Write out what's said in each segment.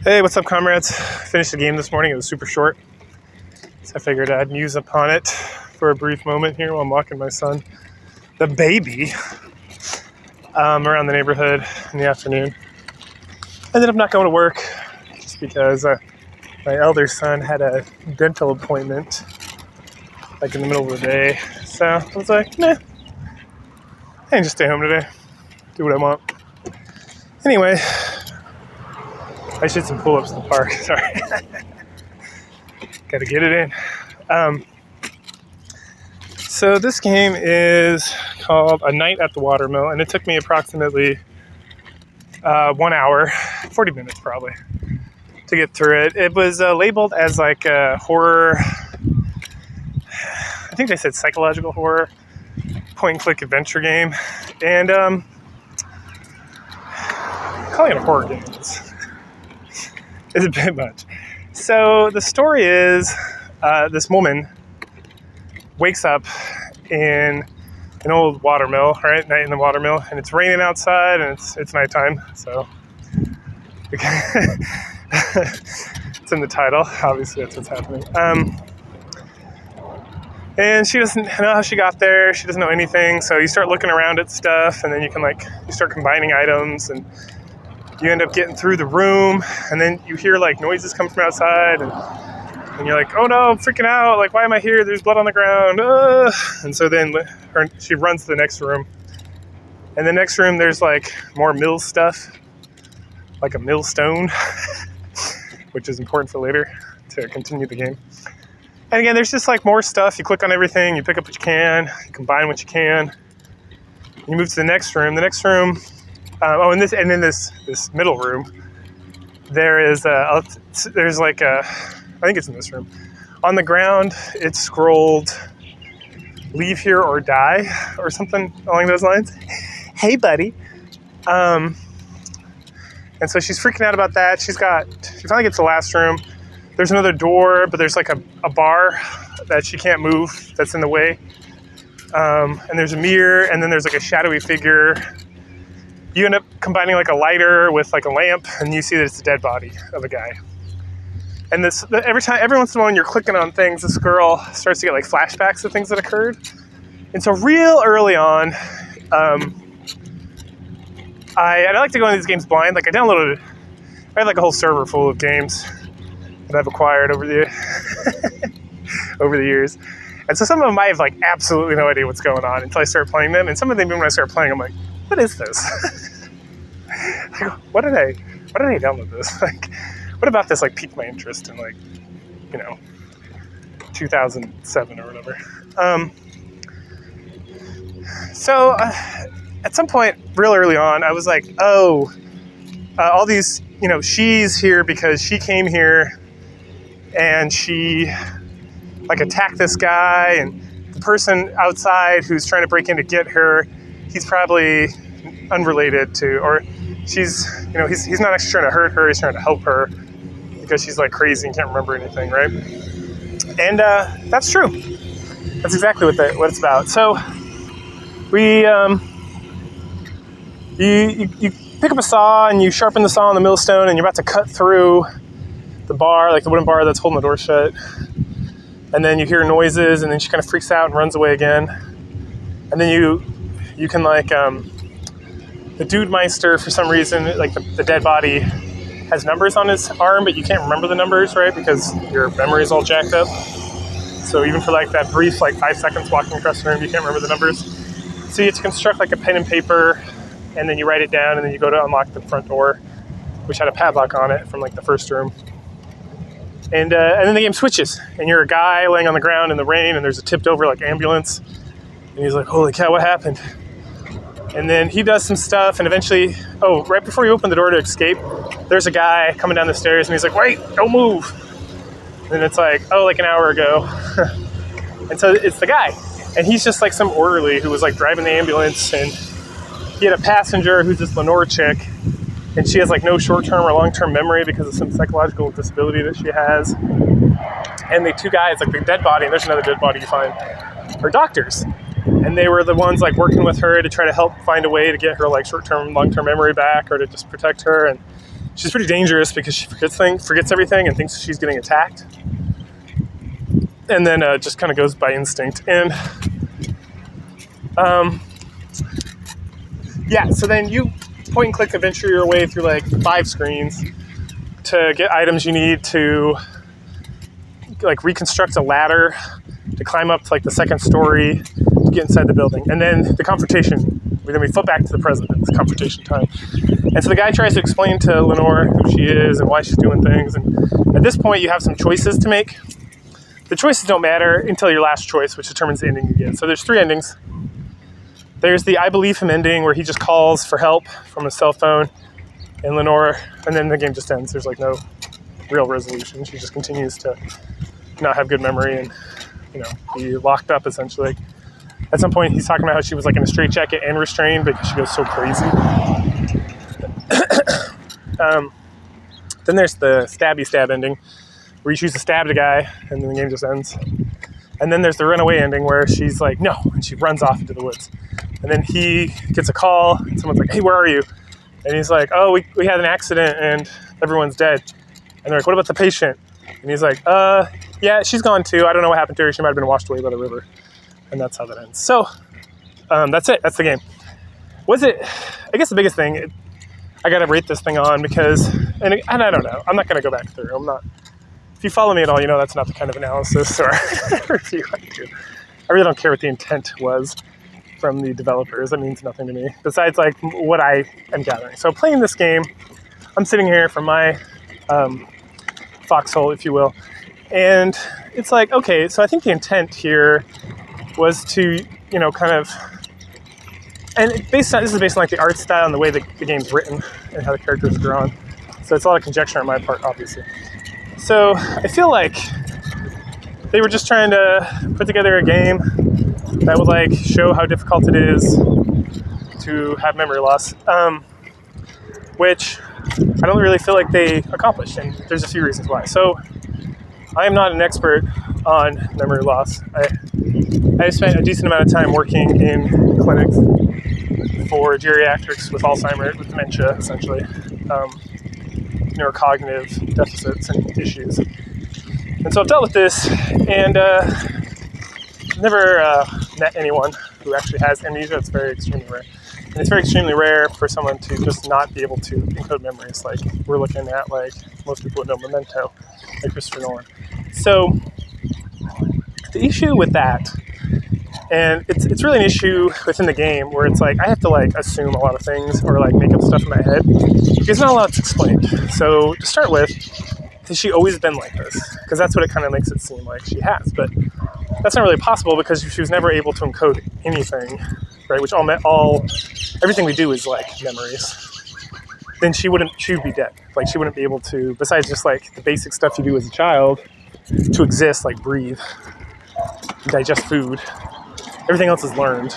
Hey, what's up, comrades? Finished the game this morning. It was super short, so I figured I'd muse upon it for a brief moment here while I'm walking my son, the baby, around the neighborhood in the afternoon. Ended up not going to work just because my elder son had a dental appointment like in the middle of the day. So I was like, nah, I can just stay home today, do what I want. Anyway, I should some pull-ups in the park, sorry. Gotta get it in. So this game is called A Night at the Watermill, and it took me approximately 1 hour, 40 minutes probably, to get through it. It was labeled as like a horror, I think they said psychological horror, point-and-click adventure game, and calling it a horror game is a bit much. So the story is this woman wakes up in an old watermill, right? Night in the watermill, and it's raining outside, and it's nighttime. So it's in the title. Obviously, that's what's happening. And she doesn't know how she got there. She doesn't know anything. So you start looking around at stuff, and then you start combining items, and you end up getting through the room, and then you hear like noises come from outside, and you're like, oh no, I'm freaking out. Like, why am I here? There's blood on the ground. And so then she runs to the next room. And the next room, there's like more mill stuff, like a millstone, which is important for later to continue the game. And again, there's just like more stuff. You click on everything, you pick up what you can, you combine what you can. You move to the next room. The next room, in this middle room, there's like a, I think it's in this room. On the ground, it's scrolled, "Leave here or die," or something along those lines. Hey, buddy. And so she's freaking out about that. She finally gets to the last room. There's another door, but there's like a bar that she can't move that's in the way. And there's a mirror, and then there's like a shadowy figure. You end up combining like a lighter with like a lamp, and you see that it's a dead body of a guy. And every once in a while when you're clicking on things, this girl starts to get like flashbacks of things that occurred. And so real early on, I like to go into these games blind. Like I had like a whole server full of games that I've acquired over the years. And so some of them I have like absolutely no idea what's going on until I start playing them. And some of them, even when I start playing, I'm like, what is this? Like, why did I download this? Like, what about this like piqued my interest in like, 2007 or whatever. So at some point real early on, I was like, all these, she's here because she came here and she like attacked this guy, and the person outside who's trying to break in to get her, he's probably unrelated to, or he's not actually trying to hurt her, he's trying to help her because she's like crazy and can't remember anything, right? And that's true. That's exactly what it's about. So you pick up a saw and you sharpen the saw on the millstone, and you're about to cut through the bar, like the wooden bar that's holding the door shut. And then you hear noises, and then she kind of freaks out and runs away again. And then you can like, the Dude Meister, for some reason, like the dead body has numbers on his arm, but you can't remember the numbers, right? Because your memory is all jacked up. So even for like that brief, like 5 seconds walking across the room, you can't remember the numbers. So you have to construct like a pen and paper, and then you write it down, and then you go to unlock the front door, which had a padlock on it from like the first room. And then the game switches, and you're a guy laying on the ground in the rain, and there's a tipped over like ambulance, and he's like, holy cow, what happened? And then he does some stuff, and eventually, right before you open the door to escape, there's a guy coming down the stairs, and he's like, wait, don't move. And it's like, like an hour ago. And so it's the guy, and he's just like some orderly who was like driving the ambulance, and he had a passenger who's this Lenore chick, and she has like no short-term or long-term memory because of some psychological disability that she has. And the two guys, like the dead body, and there's another dead body you find, are doctors. And they were the ones like working with her to try to help find a way to get her like short-term, long-term memory back, or to just protect her. And she's pretty dangerous because she forgets everything and thinks she's getting attacked. And then just kind of goes by instinct. And yeah, so then you point and click adventure your way through like 5 screens to get items you need to like reconstruct a ladder to climb up to like the 2nd story to get inside the building. And then the confrontation, then we flip back to the present. It's confrontation time. And so the guy tries to explain to Lenore who she is and why she's doing things. And at this point, you have some choices to make. The choices don't matter until your last choice, which determines the ending you get. So there's 3 endings. There's the I believe him ending where he just calls for help from his cell phone and Lenore, and then the game just ends. There's like no real resolution. She just continues to not have good memory and, be locked up essentially. At some point, he's talking about how she was like in a straitjacket and restrained because she goes so crazy. Then there's the stabby stab ending where you choose to stab the guy and then the game just ends. And then there's the runaway ending where she's like, no, and she runs off into the woods. And then he gets a call and someone's like, hey, where are you? And he's like, oh, we had an accident and everyone's dead. And they're like, what about the patient? And he's like, yeah, she's gone too. I don't know what happened to her. She might have been washed away by the river. And that's how that ends. So that's it. That's the game. I guess the biggest thing I got to rate this thing on because, and I don't know. I'm not going to go back through. If you follow me at all, that's not the kind of analysis or review I do. I really don't care what the intent was from the developers. That means nothing to me, besides like what I am gathering. So playing this game, I'm sitting here from my foxhole, if you will, and it's like, okay, so I think the intent here was to, kind of, and this is based on like the art style and the way the game's written and how the characters are drawn. So it's a lot of conjecture on my part, obviously. So I feel like they were just trying to put together a game that would like show how difficult it is to have memory loss, which I don't really feel like they accomplished, and there's a few reasons why. So I am not an expert on memory loss. I spent a decent amount of time working in clinics for geriatrics with Alzheimer's, with dementia, essentially, neurocognitive deficits and issues. And so I've dealt with this, and never met anyone who actually has amnesia. It's very extremely rare. And it's very extremely rare for someone to just not be able to encode memories. Like, we're looking at, like, most people would know Memento, like Christopher Nolan. So the issue with that, and it's really an issue within the game where it's like I have to like assume a lot of things or like make up stuff in my head because not a lot's explained. So to start with, has she always been like this? Because that's what it kind of makes it seem like she has, but that's not really possible because she was never able to encode anything, right? Which everything we do is like memories. Then she would be dead. Like, she wouldn't be able to, besides just like the basic stuff you do as a child to exist, like breathe, digest food. Everything else is learned.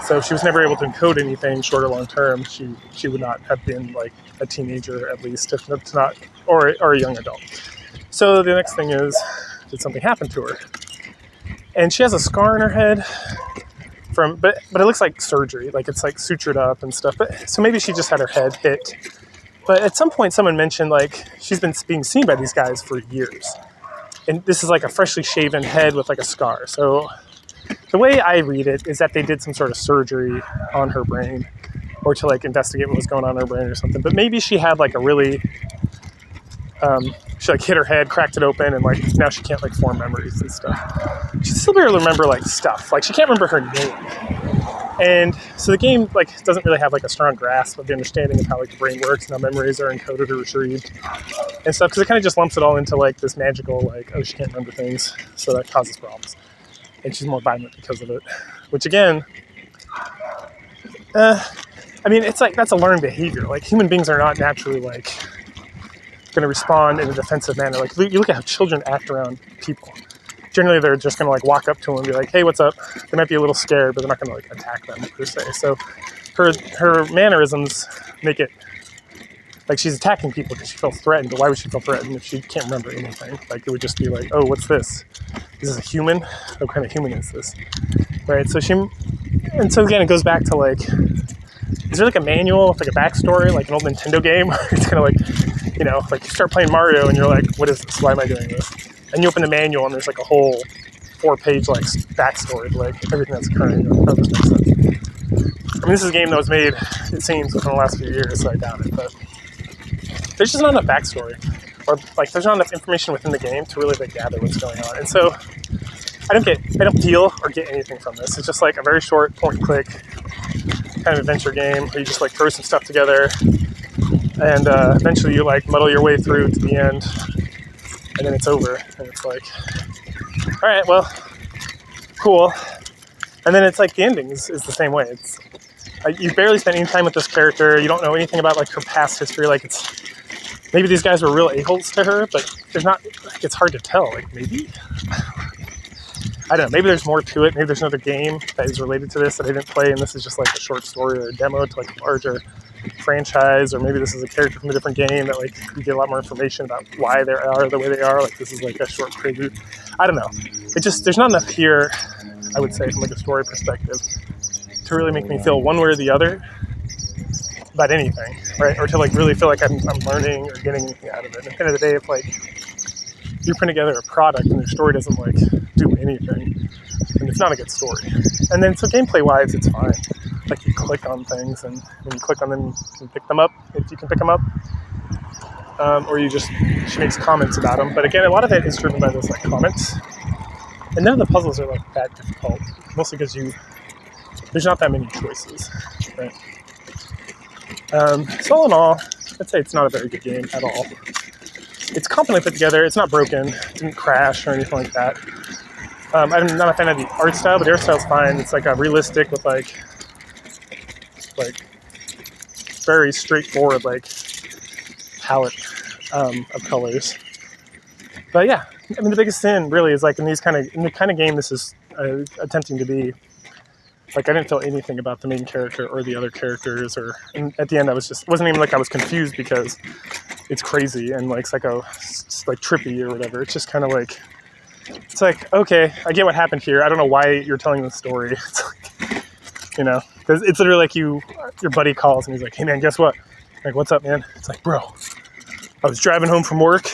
So if she was never able to encode anything short or long term, she would not have been like a teenager, at least, if not, or a young adult. So the next thing is, did something happen to her? And she has a scar on her head but it looks like surgery, like it's like sutured up and stuff. But so maybe she just had her head hit. But at some point, someone mentioned like she's been being seen by these guys for years, and this is like a freshly shaven head with like a scar. So the way I read it is that they did some sort of surgery on her brain, or to like investigate what was going on in her brain or something. But maybe she had like a really, she like hit her head, cracked it open, and like now she can't like form memories and stuff. She'd still be able to remember like stuff. Like, she can't remember her name. And so the game like doesn't really have like a strong grasp of the understanding of how like the brain works and how memories are encoded or retrieved and stuff, because it kind of just lumps it all into like this magical like, oh, she can't remember things, so that causes problems. And she's more violent because of it, which again, I mean, it's like that's a learned behavior. Like, human beings are not naturally like going to respond in a defensive manner. Like, you look at how children act around people. Generally, they're just going to like walk up to them and be like, hey, what's up? They might be a little scared, but they're not going to like attack them per se. So her mannerisms make it like she's attacking people because she feels threatened. But why would she feel threatened if she can't remember anything? Like, it would just be like, oh, what's this? Is this a human? What kind of human is this? Right? So again, it goes back to like is there like a manual with like a backstory, like an old Nintendo game? It's kind of like, you know, like you start playing Mario and you're like, what is this? Why am I doing this? And you open the manual and there's like a whole 4-page like backstory, like everything that's occurring. Oh, this makes sense. I mean, this is a game that was made, it seems, within the last few years, so I doubt it. But there's just not enough backstory, or like there's not enough information within the game to really like gather what's going on. And so I don't feel or get anything from this. It's just like a very short point-and-click kind of adventure game where you just like throw some stuff together, and eventually you like muddle your way through to the end, and then it's over. And it's like, all right, well, cool. And then it's like the ending is the same way. It's you barely spend any time with this character. You don't know anything about like her past history. Like it's maybe these guys were real a-holes to her, but there's not. Like, it's hard to tell. Like maybe. I don't know, maybe there's more to it. Maybe there's another game that is related to this that I didn't play, and this is just like a short story or a demo to like a larger franchise, or maybe this is a character from a different game that like you get a lot more information about why they are the way they are. Like this is like a short prelude. I don't know. It just, there's not enough here, I would say, from like a story perspective to really make me feel one way or the other about anything, right? Or to like really feel like I'm learning or getting anything out of it. And at the end of the day, if like you put together a product and your story doesn't like do anything, and it's not a good story. And then so gameplay wise, it's fine. Like you click on things, and when you click on them, you can pick them up if you can pick them up, or she makes comments about them. But again, a lot of it is driven by those like comments, and none of the puzzles are like that difficult. Mostly because there's not that many choices, right? So all in all, I'd say it's not a very good game at all. It's competently put together. It's not broken. It didn't crash or anything like that. I'm not a fan of the art style, but the art style's fine. It's like a realistic with like very straightforward like palette of colors. But yeah, I mean the biggest sin really is like in the kind of game this is attempting to be. Like I didn't feel anything about the main character or the other characters, and at the end it wasn't even like I was confused because it's crazy and like like trippy or whatever. It's just kind of like, it's like, okay, I get what happened here. I don't know why you're telling the story. It's like, you know, because it's literally like your buddy calls and he's like, hey man, guess what? Like, what's up, man? It's like, bro, I was driving home from work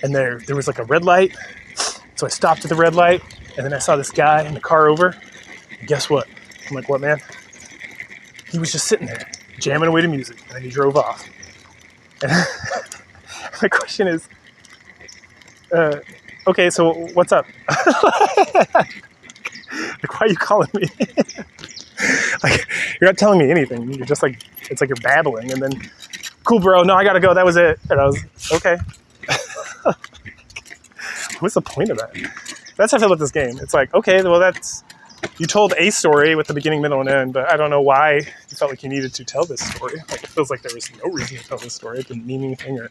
and there was like a red light. So I stopped at the red light and then I saw this guy in the car over. And guess what? I'm like, what, man? He was just sitting there jamming away to music and then he drove off. And my question is, okay, so what's up? Like, why are you calling me? Like, you're not telling me anything. You're just like, it's like you're babbling. And then, cool, bro. No, I gotta go. That was it. And I was, okay. What's the point of that? That's how I feel about this game. It's like, okay, well, you told a story with the beginning, middle, and end, but I don't know why you felt like you needed to tell this story. Like, it feels like there was no reason to tell this story. It didn't mean anything or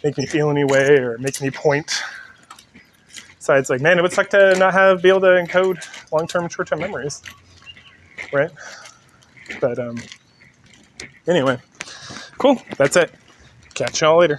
make me feel any way or make any point. Besides, like, man, it would suck to be able to encode long-term, short-term memories, right? But anyway, cool. That's it. Catch y'all later.